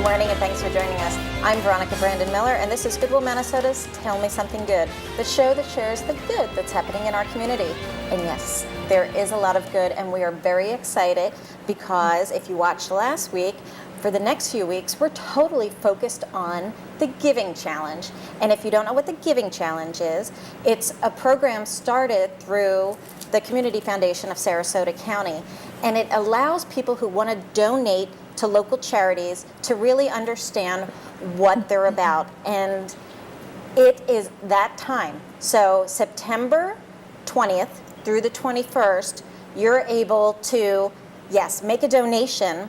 morning and thanks for joining us. I'm Veronica Brandon Miller and this is Goodwill, Minnesota's Tell Me Something Good, the show that shares the good that's happening in our community. And yes, there is a lot of good and we are very excited because if you watched last week, for the next few weeks, we're totally focused on the Giving Challenge. And if you don't know what the Giving Challenge is, it's a program started through the Community Foundation of Sarasota County. And it allows people who want to donate to local charities to really understand what they're about. And it is that time. So September 20th through the 21st, you're able to, yes, make a donation,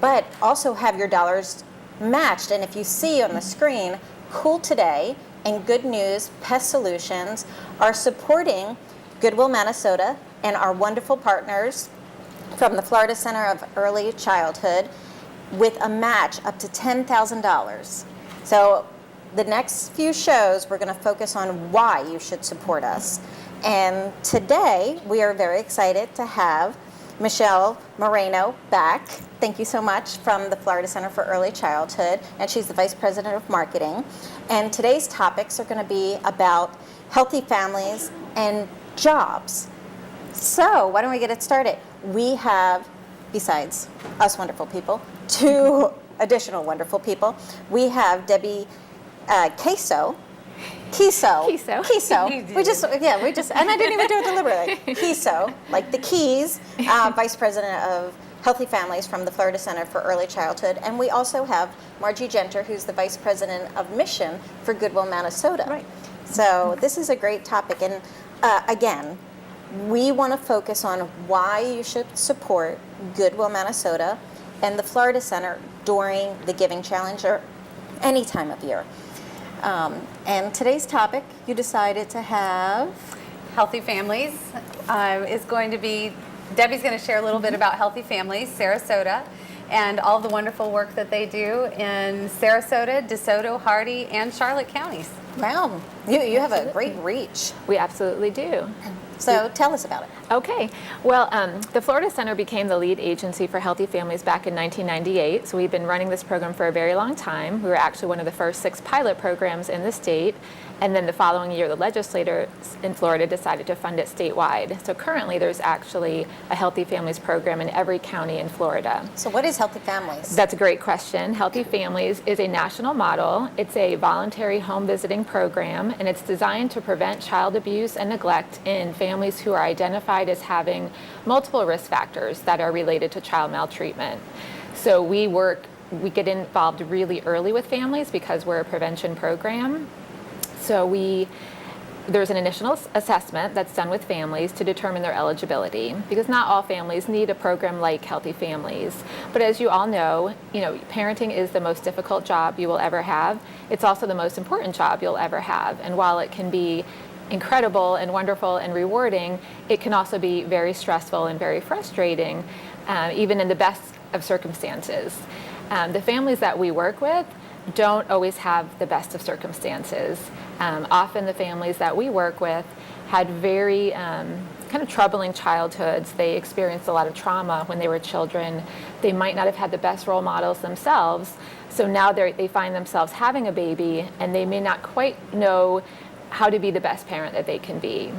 but also have your dollars matched. And if you see on the screen, Cool Today and Good News Pest Solutions are supporting Goodwill, Minnesota and our wonderful partners from the Florida Center of Early Childhood with a match up to $10,000. So the next few shows, we're going to focus on why you should support us. And today, we are very excited to have Michelle Moreno back. Thank you so much, from the Florida Center for Early Childhood, and she's the Vice President of Marketing. And today's topics are going to be about healthy families and jobs. So why don't we get it started? We have, besides us wonderful people, two additional wonderful people. We have Debbie Keyso. We just, and I didn't even do it deliberately. Keyso, like the keys, Vice President of Healthy Families from the Florida Center for Early Childhood. And we also have Margie Genter, who's the Vice President of Mission for Goodwill, Minnesota. Right. So this is a great topic. And again, we want to focus on why you should support Goodwill, Minnesota and the Florida Center during the Giving Challenge or any time of year. And today's topic, you decided to have Healthy Families is going to be, Debbie's going to share a little bit about Healthy Families, Sarasota, and all the wonderful work that they do in Sarasota, DeSoto, Hardy, and Charlotte counties. Wow, you have a great reach. We absolutely do. So tell us about it. Okay. Well, the Florida Center became the lead agency for Healthy Families back in 1998. So we've been running this program for a very long time. We were actually one of the first 6 pilot programs in the state. And then the following year, the legislators in Florida decided to fund it statewide. So currently, there's actually a Healthy Families program in every county in Florida. So what is Healthy Families? That's a great question. Healthy Families is a national model. It's a voluntary home visiting program, and it's designed to prevent child abuse and neglect in families who are identified as having multiple risk factors that are related to child maltreatment. So we get involved really early with families because we're a prevention program. So there's an initial assessment that's done with families to determine their eligibility, because not all families need a program like Healthy Families. But as you all know, parenting is the most difficult job you will ever have. It's also the most important job you'll ever have. And while it can be incredible and wonderful and rewarding, it can also be very stressful and very frustrating, even in the best of circumstances. The families that we work with don't always have the best of circumstances. Often the families that we work with had very kind of troubling childhoods. They experienced a lot of trauma when they were children. They might not have had the best role models themselves. So now they find themselves having a baby and they may not quite know how to be the best parent that they can be.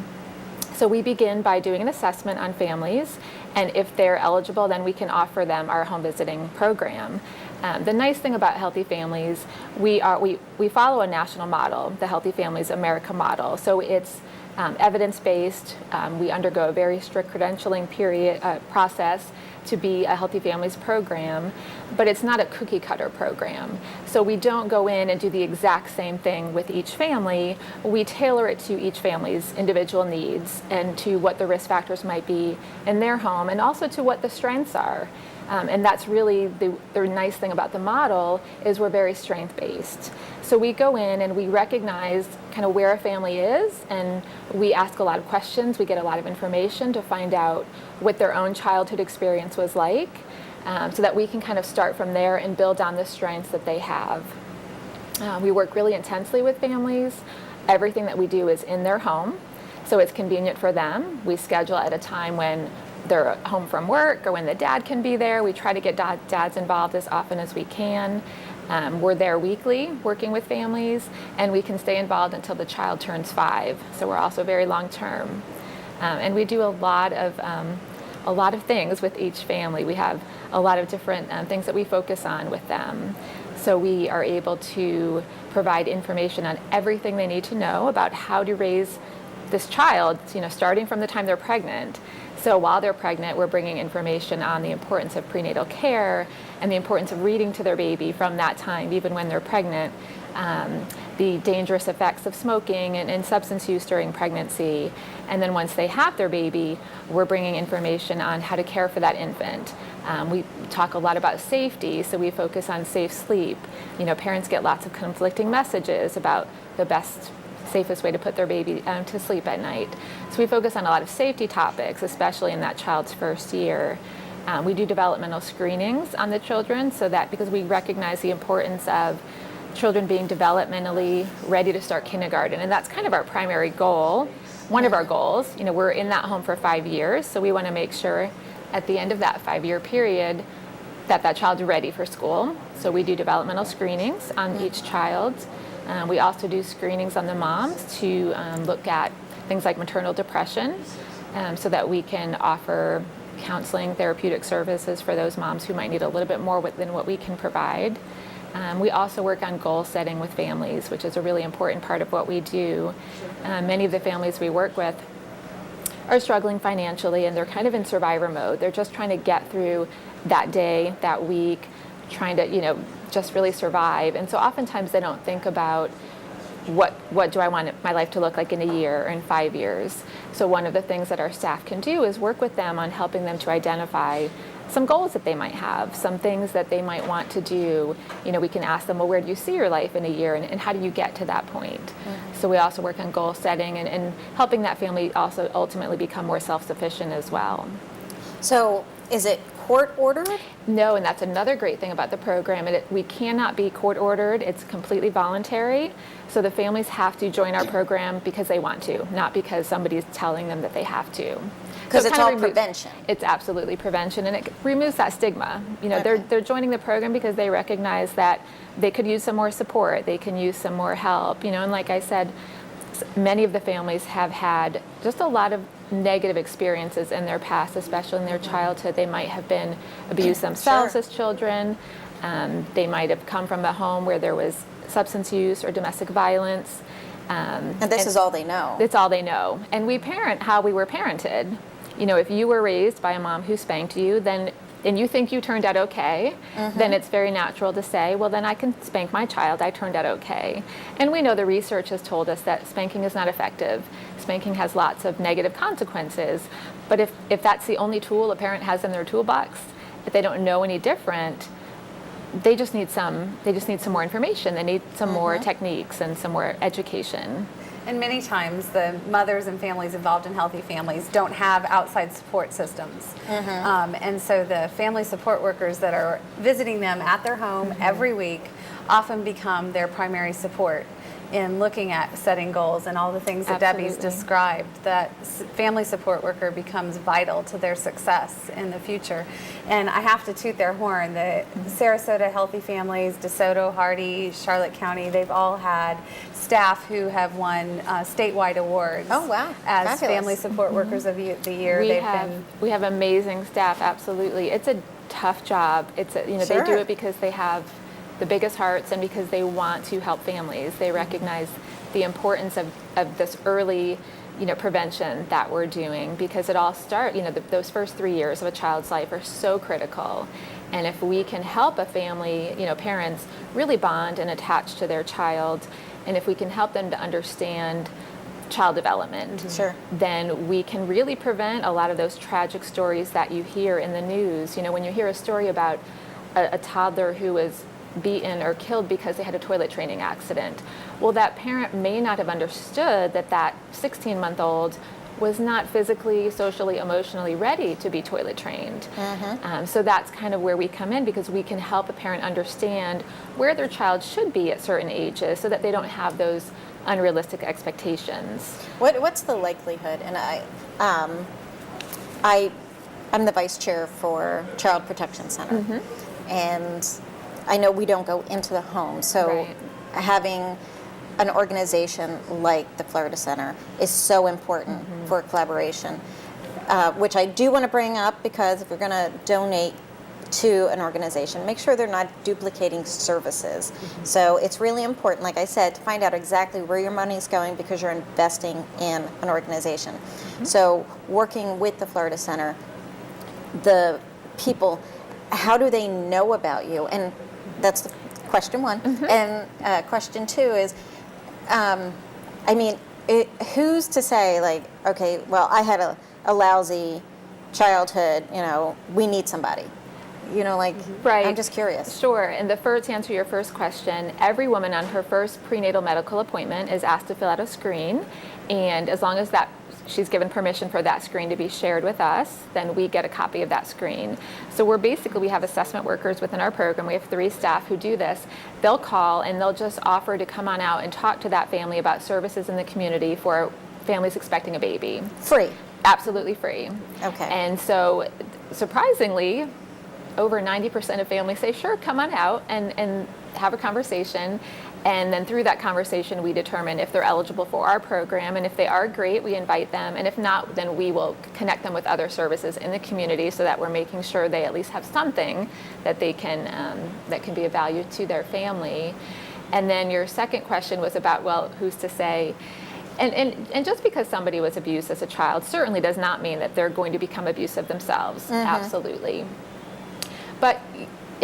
So we begin by doing an assessment on families, and if they're eligible, then we can offer them our home visiting program. The nice thing about Healthy Families, we follow a national model, the Healthy Families America model. So it's evidence-based. We undergo a very strict credentialing process to be a Healthy Families program, but it's not a cookie cutter program. So we don't go in and do the exact same thing with each family. We tailor it to each family's individual needs and to what the risk factors might be in their home, and also to what the strengths are. And that's really the nice thing about the model, is we're very strength-based. So we go in and we recognize kind of where a family is, and we ask a lot of questions. We get a lot of information to find out what their own childhood experience was like, so that we can kind of start from there and build on the strengths that they have. We work really intensely with families. Everything that we do is in their home, so it's convenient for them. We schedule at a time when they're home from work or when the dad can be there. We try to get dads involved as often as we can. We're there weekly working with families, and we can stay involved until the child turns 5. So we're also very long term. And we do a lot of things with each family. We have a lot of different things that we focus on with them. So we are able to provide information on everything they need to know about how to raise this child, starting from the time they're pregnant. So while they're pregnant, we're bringing information on the importance of prenatal care and the importance of reading to their baby from that time, even when they're pregnant, the dangerous effects of smoking and substance use during pregnancy. And then once they have their baby, we're bringing information on how to care for that infant. We talk a lot about safety, so we focus on safe sleep. Parents get lots of conflicting messages about the safest way to put their baby to sleep at night. So we focus on a lot of safety topics, especially in that child's first year. We do developmental screenings on the children, so that because we recognize the importance of children being developmentally ready to start kindergarten, and that's kind of our primary goal, one of our goals. We're in that home for 5 years, so we want to make sure at the end of that 5-year period that child's ready for school. So we do developmental screenings on each child. We also do screenings on the moms to look at things like maternal depression, so that we can offer counseling, therapeutic services for those moms who might need a little bit more than what we can provide. We also work on goal setting with families, which is a really important part of what we do. Many of the families we work with are struggling financially, and they're kind of in survivor mode. They're just trying to get through that day, that week, trying to, just really survive. And so oftentimes they don't think about what do I want my life to look like in a year or in 5 years. So one of the things that our staff can do is work with them on helping them to identify some goals that they might have, some things that they might want to do. We can ask them, well, where do you see your life in a year, and how do you get to that point? Mm-hmm. So we also work on goal setting and helping that family also ultimately become more self-sufficient as well. So is it court ordered? No, and that's another great thing about the program. We cannot be court ordered. It's completely voluntary. So the families have to join our program because they want to, not because somebody's telling them that they have to. Because So it's all prevention. It's absolutely prevention, and it removes that stigma. Okay. They're joining the program because they recognize that they could use some more support, they can use some more help. And like I said, many of the families have had just a lot of negative experiences in their past, especially in their childhood. They might have been abused themselves Sure. as children. They might have come from a home where there was substance use or domestic violence. And this is all they know. It's all they know. And we parent how we were parented. If you were raised by a mom who spanked you, and you think you turned out okay, then it's very natural to say, well, then I can spank my child. I turned out okay. And we know the research has told us that spanking is not effective. Spanking has lots of negative consequences. But if that's the only tool a parent has in their toolbox, if they don't know any different, they just need some more information. They need some more techniques and some more education. And many times the mothers and families involved in healthy families don't have outside support systems. And so the family support workers that are visiting them at their home every week often become their primary support in looking at setting goals and all the things that Absolutely. Debbie's described. That family support worker becomes vital to their success in the future. And I have to toot their horn. The Sarasota Healthy Families, DeSoto, Hardy, Charlotte County, they've all had staff who have won statewide awards. Oh, wow. As Fabulous. Family Support Workers of the Year. We have amazing staff. Absolutely, it's a tough job. They do it because they have the biggest hearts and because they want to help families. They recognize the importance of this early, prevention that we're doing, because it all starts, those first 3 years of a child's life are so critical. And if we can help a family, parents really bond and attach to their child, and if we can help them to understand child development, then we can really prevent a lot of those tragic stories that you hear in the news. When you hear a story about a toddler who was beaten or killed because they had a toilet training accident, well, that parent may not have understood that 16-month-old was not physically, socially, emotionally ready to be toilet trained. So that's kind of where we come in, because we can help a parent understand where their child should be at certain ages so that they don't have those unrealistic expectations. What's the likelihood? And I'm the vice chair for Child Protection Center, and I know we don't go into the home, so Right. having an organization like the Florida Center is so important for collaboration, which I do want to bring up, because if you're going to donate to an organization, make sure they're not duplicating services. So it's really important, like I said, to find out exactly where your money is going, because you're investing in an organization. So working with the Florida Center, the people, how do they know about you? And that's the question one. And question two is, I mean, who's to say, like, okay, well, I had a lousy childhood, you know, we need somebody. You know, like, Right. I'm just curious. Sure. And to answer your first question, every woman on her first prenatal medical appointment is asked to fill out a screen. And as long as she's given permission for that screen to be shared with us, then we get a copy of that screen. So we have assessment workers within our program. We have 3 staff who do this. They'll call and they'll just offer to come on out and talk to that family about services in the community for families expecting a baby. Free. Absolutely free. Okay. And so, surprisingly, over 90% of families say, sure, come on out and have a conversation. And then through that conversation, we determine if they're eligible for our program. And if they are, great, we invite them. And if not, then we will connect them with other services in the community, so that we're making sure they at least have something that they can, that can be of value to their family. And then your second question was about, well, who's to say? And just because somebody was abused as a child certainly does not mean that they're going to become abusive themselves. Absolutely. But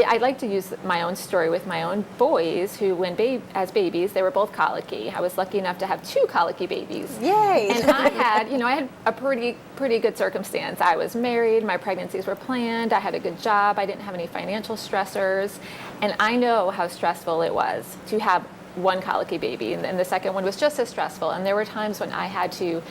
I like to use my own story with my own boys, who, as babies, they were both colicky. I was lucky enough to have 2 colicky babies. Yay! And I had a pretty good circumstance. I was married, my pregnancies were planned, I had a good job, I didn't have any financial stressors, and I know how stressful it was to have one colicky baby, and the second one was just as stressful. And there were times when I had to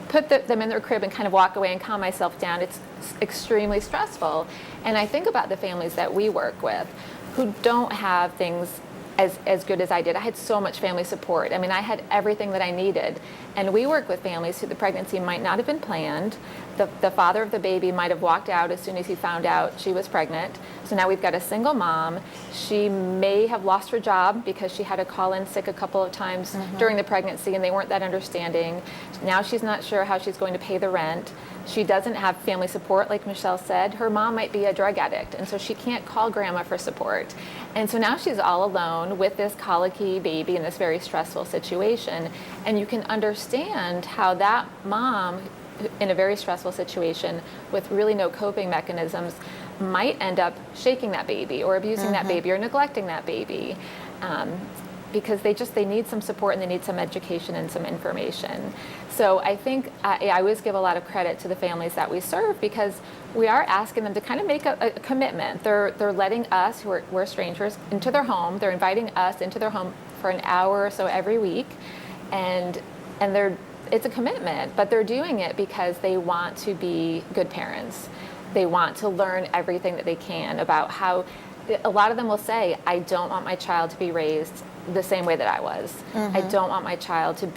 put them in their crib and kind of walk away and calm myself down. It's extremely stressful. And I think about the families that we work with who don't have things as good as I did. I had so much family support. I mean, I had everything that I needed. And we work with families who the pregnancy might not have been planned. The father of the baby might have walked out as soon as he found out she was pregnant. So now we've got a single mom. She may have lost her job because she had to call in sick a couple of times during the pregnancy, and they weren't that understanding. Now she's not sure how she's going to pay the rent. She doesn't have family support, like Michelle said. Her mom might be a drug addict, and so she can't call grandma for support. And so now she's all alone with this colicky baby in this very stressful situation. And you can understand how that mom, in a very stressful situation with really no coping mechanisms, might end up shaking that baby or abusing that baby or neglecting that baby. Because they need some support and they need some education and some information. So I think I always give a lot of credit to the families that we serve, because we are asking them to kind of make a commitment. They're letting us, we're strangers, into their home. They're inviting us into their home for an hour or so every week, and it's a commitment, but they're doing it because they want to be good parents. They want to learn everything that they can about how. A lot of them will say, I don't want my child to be raised the same way that I was. I don't want my child to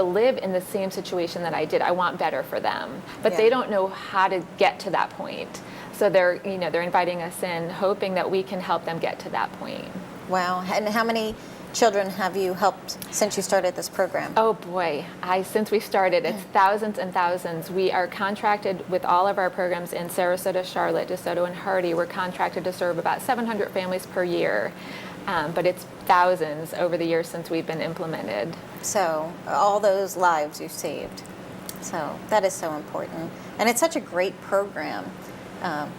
live in the same situation that I did. I want better for them. But they don't know how to get to that point. So they're inviting us in, hoping that we can help them get to that point. Wow. And how many children have you helped since you started this program? Oh boy, since we started, it's thousands and thousands. We are contracted with all of our programs in Sarasota, Charlotte, DeSoto, and Hardy. We're contracted to serve about 700 families per year, but it's thousands over the years since we've been implemented. So all those lives you saved. So that is so important. And it's such a great program.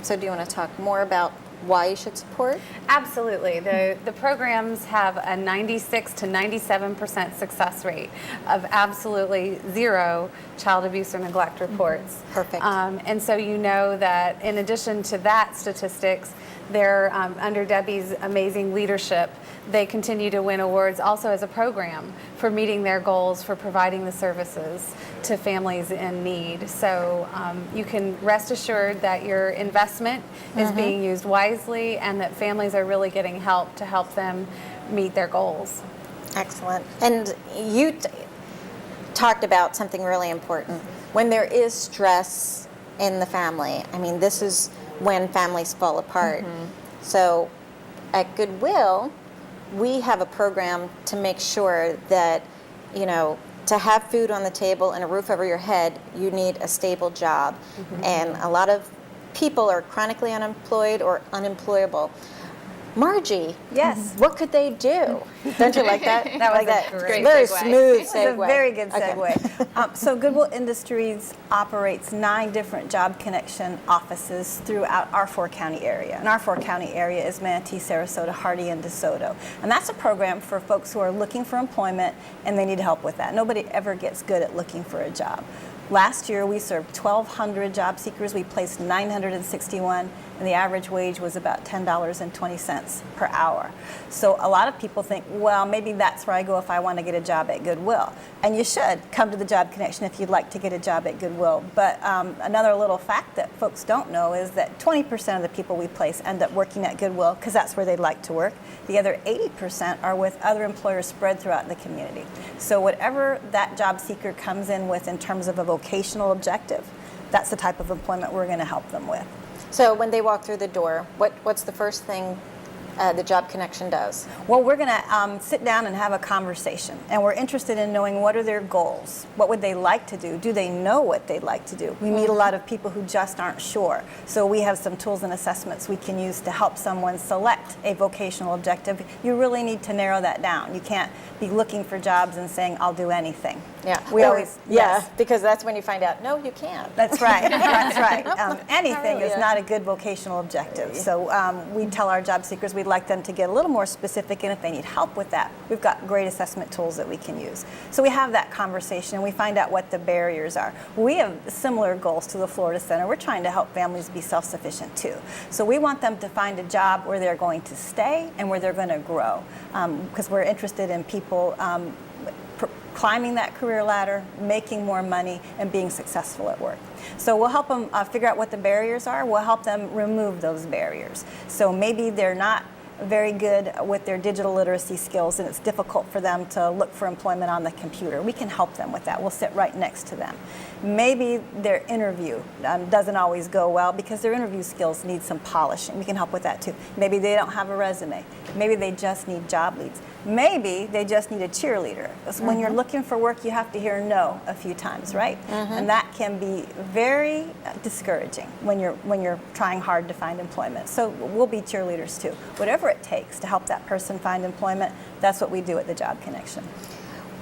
So do you want to talk more about why you should support? Absolutely. The programs have a 96 to 97% success rate of absolutely 0 child abuse or neglect reports. Perfect. And so you know that in addition to that statistics, they're under Debbie's amazing leadership, they continue to win awards also as a program for meeting their goals, for providing the services to families in need. So you can rest assured that your investment is being used wisely, and that families are really getting help to help them meet their goals. Excellent. And you talked about something really important. When there is stress in the family, I mean, this is when families fall apart. So at Goodwill, we have a program to make sure that, to have food on the table and a roof over your head, you need a stable job. And a lot of people are chronically unemployed or unemployable. Margie, Yes. what could they do? Don't you like that? That was like a great very segue. smooth It's segue. a very good Okay. segue. So Goodwill Industries operates 9 different job connection offices throughout our 4-county area. And our 4-county area is Manatee, Sarasota, Hardee, and DeSoto. And that's a program for folks who are looking for employment and they need help with that. Nobody ever gets good at looking for a job. Last year, we served 1,200 job seekers. We placed 961, and the average wage was about $10.20 per hour. So a lot of people think, well, maybe that's where I go if I want to get a job at Goodwill. And you should come to the Job Connection if you'd like to get a job at Goodwill. But another little fact that folks don't know is that 20% of the people we place end up working at Goodwill because that's where they'd like to work. The other 80% are with other employers spread throughout the community. So whatever that job seeker comes in with in terms of a vocational objective, that's the type of employment we're going to help them with. So when they walk through the door, what's the first thing the Job Connection does? Well, we're going to sit down and have a conversation, and we're interested in knowing what are their goals, what would they like to do, do they know what they'd like to do. We meet a lot of people who just aren't sure, so we have some tools and assessments we can use to help someone select a vocational objective. You really need to narrow that down. You can't be looking for jobs and saying, I'll do anything. Yeah. We always, yes. Because that's when you find out, no, you can't. That's right. That's right. Anything really, is yeah. not a good vocational objective. So we tell our job seekers we'd like them to get a little more specific, and if they need help with that, we've got great assessment tools that we can use. So we have that conversation, and we find out what the barriers are. We have similar goals to the Florida Center. We're trying to help families be self-sufficient too. So we want them to find a job where they're going to stay and where they're going to grow, because we're interested in people climbing that career ladder, making more money, and being successful at work. So we'll help them figure out what the barriers are. We'll help them remove those barriers. So maybe they're not very good with their digital literacy skills and it's difficult for them to look for employment on the computer. We can help them with that. We'll sit right next to them. Maybe their interview doesn't always go well because their interview skills need some polishing. We can help with that too. Maybe they don't have a resume. Maybe they just need job leads. Maybe they just need a cheerleader. So when you're looking for work, you have to hear no a few times, right? And that can be very discouraging when you're trying hard to find employment. So we'll be cheerleaders too. Whatever it takes to help that person find employment, that's what we do at the Job Connection.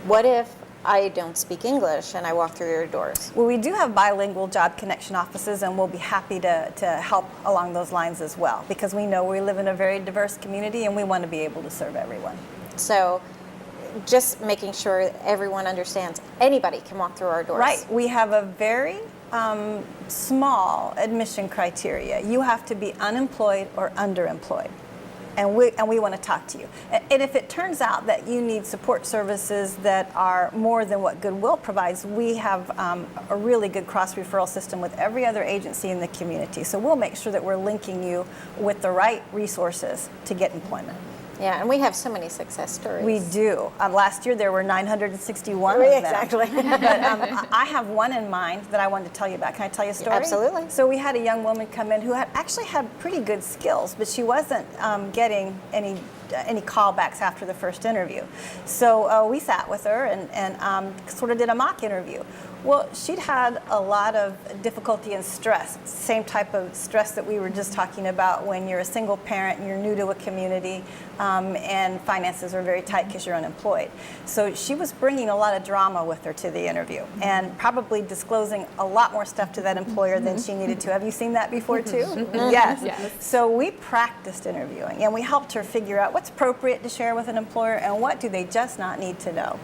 What if I don't speak English and I walk through your doors? Well, we do have bilingual Job Connection offices, and we'll be happy to help along those lines as well, because we know we live in a very diverse community and we want to be able to serve everyone. So just making sure everyone understands anybody can walk through our doors. Right. We have a very small admission criteria. You have to be unemployed or underemployed. And we want to talk to you. And if it turns out that you need support services that are more than what Goodwill provides, we have a really good cross-referral system with every other agency in the community. So we'll make sure that we're linking you with the right resources to get employment. Yeah, and we have so many success stories. We do. Last year there were 961 of them. Exactly. But I have one in mind that I wanted to tell you about. Can I tell you a story? Absolutely. So we had a young woman come in who had actually had pretty good skills, but she wasn't getting any callbacks after the first interview. So we sat with her and sort of did a mock interview. Well, she'd had a lot of difficulty and stress, same type of stress that we were just talking about when you're a single parent and you're new to a community and finances are very tight because you're unemployed. So she was bringing a lot of drama with her to the interview and probably disclosing a lot more stuff to that employer than she needed to. Have you seen that before too? Yes. Yes. So we practiced interviewing and we helped her figure out what's appropriate to share with an employer and what do they just not need to know.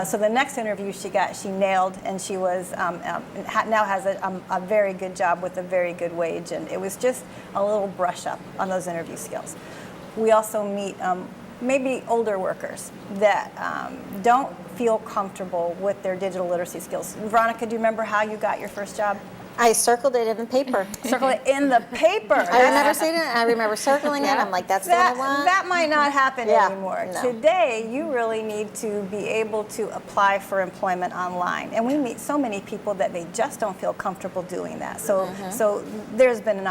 So the next interview she got, she nailed, and she was now has a very good job with a very good wage, and it was just a little brush up on those interview skills. We also meet maybe older workers that don't feel comfortable with their digital literacy skills. Veronica, do you remember how you got your first job? I circled it in the paper. Circle it in the paper. I remember seeing it. I remember circling it. I'm like, that's the one I want. That might not happen Yeah, anymore. no. Today, you really need to be able to apply for employment online. And we meet so many people that they just don't feel comfortable doing that. So, so there's been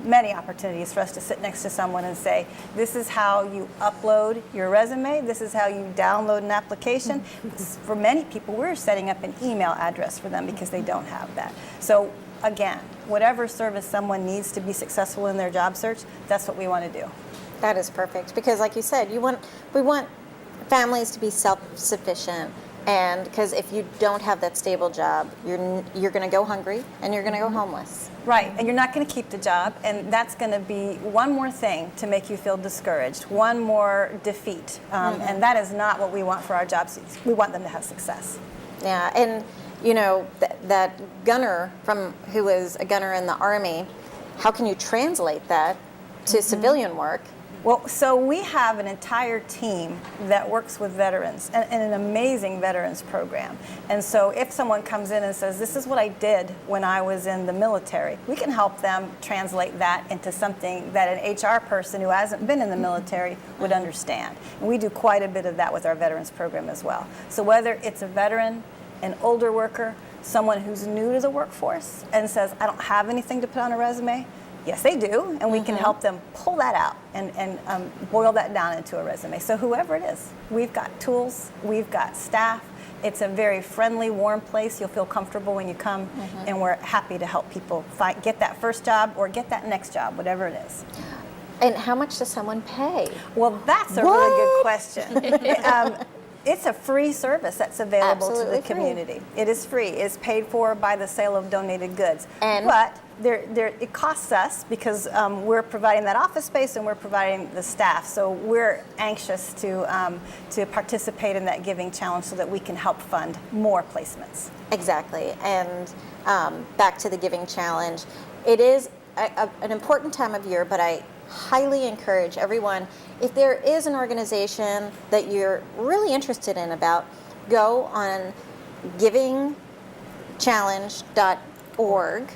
many opportunities for us to sit next to someone and say, this is how you upload your resume. This is how you download an application. For many people, we're setting up an email address for them because they don't have that. So again, whatever service someone needs to be successful in their job search, that's what we want to do. That is perfect because, like you said, we want families to be self-sufficient, and because if you don't have that stable job, you're going to go hungry and you're going to go homeless. Right, and you're not going to keep the job, and that's going to be one more thing to make you feel discouraged, one more defeat, and that is not what we want for our job seekers. We want them to have success. Yeah, and you know that gunner who was a gunner in the Army, how can you translate that to civilian work? Well, so we have an entire team that works with veterans and an amazing veterans program. And so if someone comes in and says, this is what I did when I was in the military, we can help them translate that into something that an HR person who hasn't been in the military would understand. And we do quite a bit of that with our veterans program as well. So whether it's a veteran, an older worker, someone who's new to the workforce and says, I don't have anything to put on a resume, yes, they do, and we can help them pull that out and boil that down into a resume. So whoever it is, we've got tools, we've got staff. It's a very friendly, warm place. You'll feel comfortable when you come, and we're happy to help people get that first job or get that next job, whatever it is. And how much does someone pay? Well, that's a really good question. It's a free service that's available to the community. It is free. It's paid for by the sale of donated goods. But it costs us because we're providing that office space and we're providing the staff. So we're anxious to participate in that giving challenge so that we can help fund more placements. Exactly. And back to the giving challenge, it is an important time of year, but I highly encourage everyone, if there is an organization that you're really interested in go on givingchallenge.org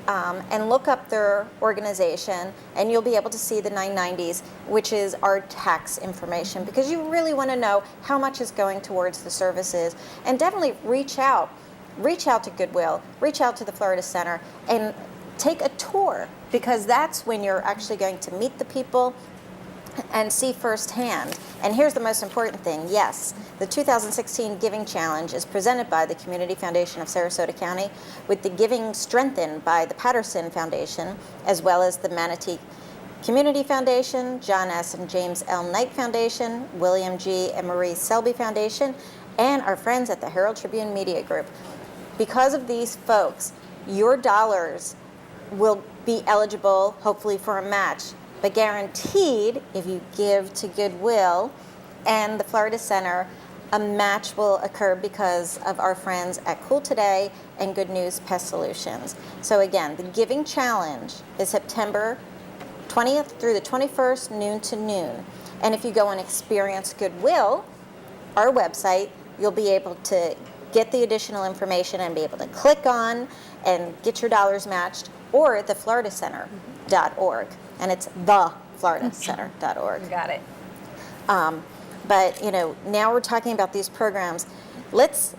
and look up their organization, and you'll be able to see the 990s, which is our tax information, because you really want to know how much is going towards the services. And definitely reach out to Goodwill, reach out to the Florida Center, and take a tour, because that's when you're actually going to meet the people and see firsthand. And here's the most important thing. Yes, the 2016 Giving Challenge is presented by the Community Foundation of Sarasota County, with the giving strengthened by the Patterson Foundation, as well as the Manatee Community Foundation, John S. and James L. Knight Foundation, William G. and Marie Selby Foundation, and our friends at the Herald Tribune Media Group. Because of these folks, your dollars will be eligible, hopefully, for a match. But guaranteed, if you give to Goodwill and the Florida Center, a match will occur because of our friends at Cool Today and Good News Pest Solutions. So again, the Giving Challenge is September 20th through the 21st, noon to noon. And if you go and experience Goodwill, our website, you'll be able to get the additional information and be able to click on and get your dollars matched, or the floridacenter.org. And it's thefloridacenter.org. Got it. But, now we're talking about these programs. Let's,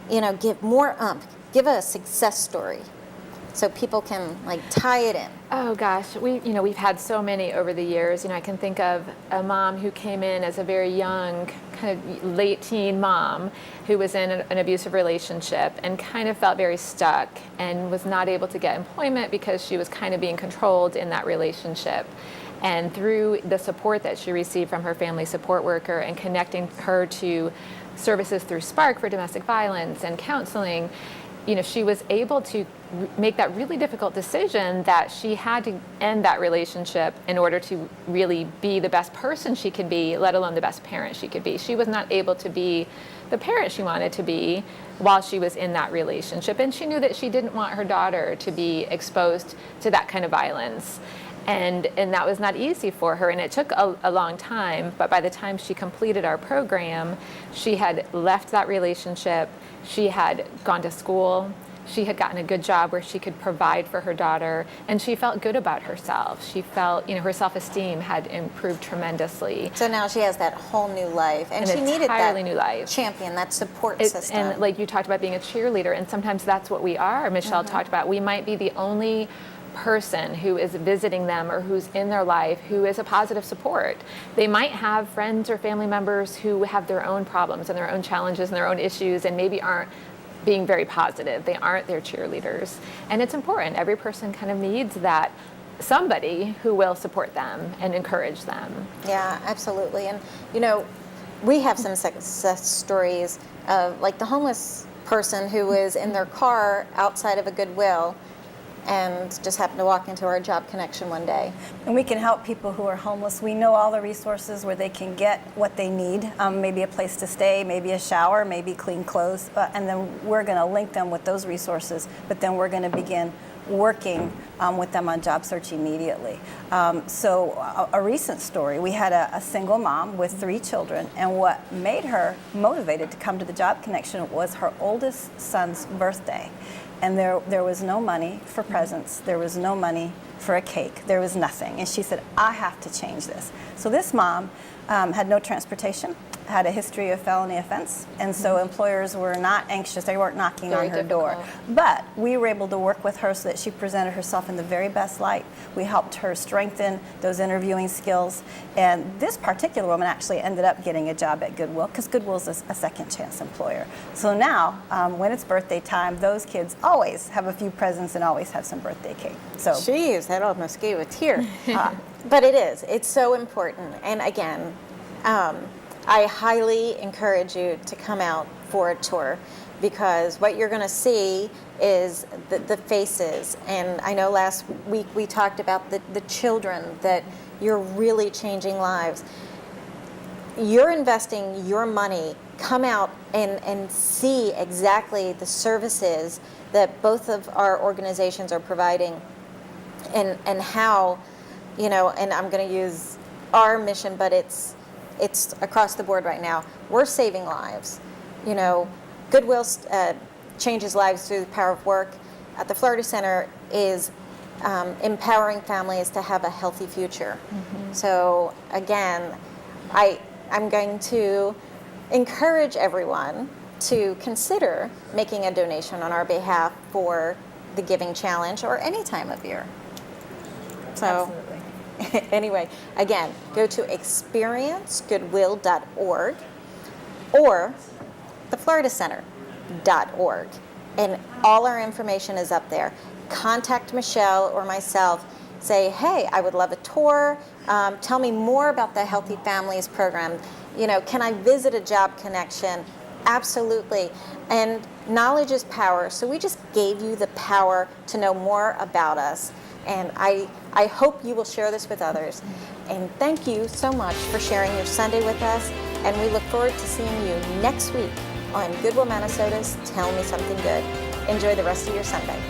give more give a success story so people can tie it in. Oh gosh, we've had so many over the years. I can think of a mom who came in as a very young, kind of late teen mom who was in an abusive relationship and kind of felt very stuck and was not able to get employment because she was kind of being controlled in that relationship. And through the support that she received from her family support worker and connecting her to services through Spark for domestic violence and counseling, she was able to make that really difficult decision that she had to end that relationship in order to really be the best person she could be, let alone the best parent she could be. She was not able to be the parent she wanted to be while she was in that relationship. And she knew that she didn't want her daughter to be exposed to that kind of violence. And that was not easy for her, and it took a long time, but by the time she completed our program, she had left that relationship, she had gone to school, she had gotten a good job where she could provide for her daughter, and she felt good about herself. She felt, her self-esteem had improved tremendously. So now she has that whole new life, and An she needed that entirely new life. champion, that support system. And like you talked about being a cheerleader, and sometimes that's what we are. Michelle talked about, we might be the only person who is visiting them or who's in their life who is a positive support. They might have friends or family members who have their own problems and their own challenges and their own issues and maybe aren't being very positive. They aren't their cheerleaders. And it's important. Every person kind of needs that somebody who will support them and encourage them. Yeah, absolutely. And we have some success stories of like the homeless person who was in their car outside of a Goodwill and just happened to walk into our Job Connection one day. And we can help people who are homeless. We know all the resources where they can get what they need, maybe a place to stay, maybe a shower, maybe clean clothes, and then we're going to link them with those resources, but then we're going to begin working with them on job search immediately. So a recent story, we had a single mom with 3 children, and what made her motivated to come to the Job Connection was her oldest son's birthday. And there was no money for presents. There was no money for a cake. There was nothing. And she said, I have to change this. So this mom had no transportation, had a history of felony offense, and so employers were not anxious. They weren't knocking Very on her door. difficult. But we were able to work with her so that she presented herself in the very best light. We helped her strengthen those interviewing skills. And this particular woman actually ended up getting a job at Goodwill because Goodwill's a second chance employer. So now, when it's birthday time, those kids always have a few presents and always have some birthday cake. So Jeez, that almost gave a tear. But it's so important. And again, I highly encourage you to come out for a tour because what you're going to see is the faces. And I know last week we talked about the children, that you're really changing lives. You're investing your money. Come out and see exactly the services that both of our organizations are providing and how, and I'm going to use our mission, but it's across the board right now. We're saving lives. Goodwill changes lives through the power of work. At the Florida Center is empowering families to have a healthy future. So again, I'm going to encourage everyone to consider making a donation on our behalf for the Giving Challenge or any time of year. So. absolutely. Anyway, again, go to experiencegoodwill.org or thefloridacenter.org, and all our information is up there. Contact Michelle or myself. Say, hey, I would love a tour. Tell me more about the Healthy Families program. Can I visit a Job Connection? Absolutely. And knowledge is power. So we just gave you the power to know more about us. And I hope you will share this with others. And thank you so much for sharing your Sunday with us. And we look forward to seeing you next week on Goodwill, Minnesota's Tell Me Something Good. Enjoy the rest of your Sunday.